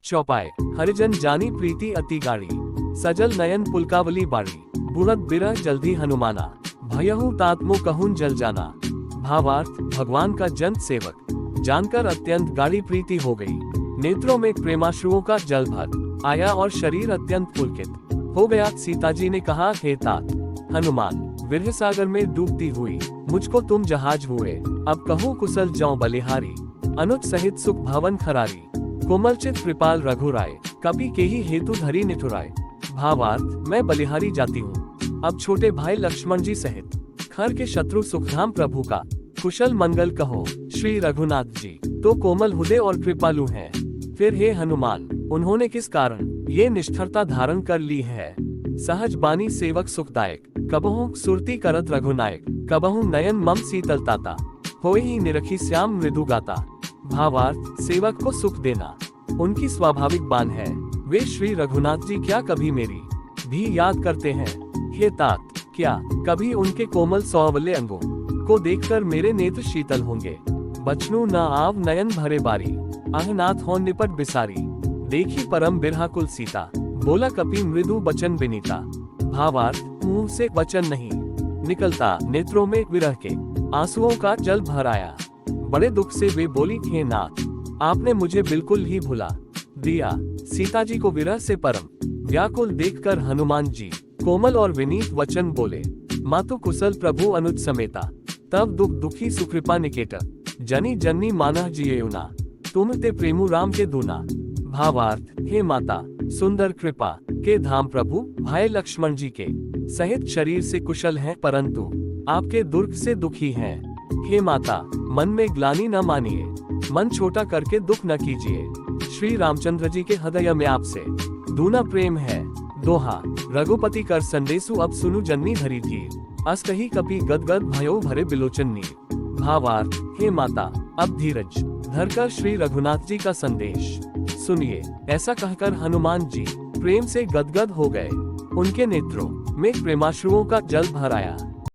चौपाए हरिजन जानी प्रीति अति गाड़ी, सजल नयन पुलकावली बाड़ी, बुढ़त बिरह जल्दी हनुमाना, भयहु तात्मो कहून जल जाना। भावार्थ, भगवान का जन सेवक जानकर अत्यंत गाढ़ी प्रीति हो गई, नेत्रों में प्रेमाश्रुओं का जल भर आया और शरीर अत्यंत पुलकित हो गया। सीता जी ने कहा, हे तात हनुमान, विरह सागर में डूबती हुई मुझको तुम जहाज हुए, अब कहूँ कुशल जौ बलिहारी, अनुज सहित सुख भवन खरारी, कोमलचित कृपाल रघुराय, कपि के ही हेतु धरी निठुराय। भावार्थ, मैं बलिहारी जाती हूँ, अब छोटे भाई लक्ष्मण जी सहित खर के शत्रु सुखधाम प्रभु का कुशल मंगल कहो। श्री रघुनाथ जी तो कोमल हृदय और कृपालु हैं, फिर हे हनुमान, उन्होंने किस कारण ये निष्ठरता धारण कर ली है। सहज बानी सेवक सुखदायक, कबहु सुरती करत रघुनायक, कबहु नयन मम शीतलताता, होए ही निरखी श्याम मृदु गाता। भावार्थ, सेवक को सुख देना उनकी स्वाभाविक बान है, वे श्री रघुनाथ जी क्या कभी मेरी भी याद करते हैं। हे तात, क्या कभी उनके कोमल सौवल्य अंगों को देखकर मेरे नेत्र शीतल होंगे। बचनु न आव नयन भरे बारी, आहनाथ हो निपट बिसारी, देखी परम बिरहाकुल सीता, बोला कपि मृदु बचन बिनीता। भावार्थ, मुंह से वचन नहीं निकलता, नेत्रों में विरह के आंसुओं का जल भर आया। बड़े दुख से वे बोली, हे नाथ, आपने मुझे बिल्कुल ही भुला दिया। सीता जी को विरह से परम व्याकुल देखकर हनुमान जी कोमल और विनीत वचन बोले, मातु कुशल प्रभु अनुज समेता, तब दुख दुखी सुकृपा निकेट, जनी जननी मानह जिएउना, तुम ते प्रेमु राम के दूना। भावार्थ, हे माता, सुंदर कृपा के धाम प्रभु भाई लक्ष्मण जी के सहित शरीर से कुशल हैं, परंतु आपके दुर्ग से दुखी हैं। हे माता, मन में ग्लानि न मानिए, मन छोटा करके दुख न कीजिए। श्री रामचंद्र जी के हृदय में आपसे दूना प्रेम है। दोहा, रघुपति कर संदेशु अब सुनु जननी धरी थी, अस्तहि कपि गदगद भयो भरे बिलोचन नीर। भावार्थ, हे माता, अब धीरज धरकर श्री रघुनाथ जी का संदेश सुनिए। ऐसा कहकर हनुमान जी प्रेम से गदगद हो गए, उनके नेत्रों में प्रेमाश्रुओं का जल भर आया।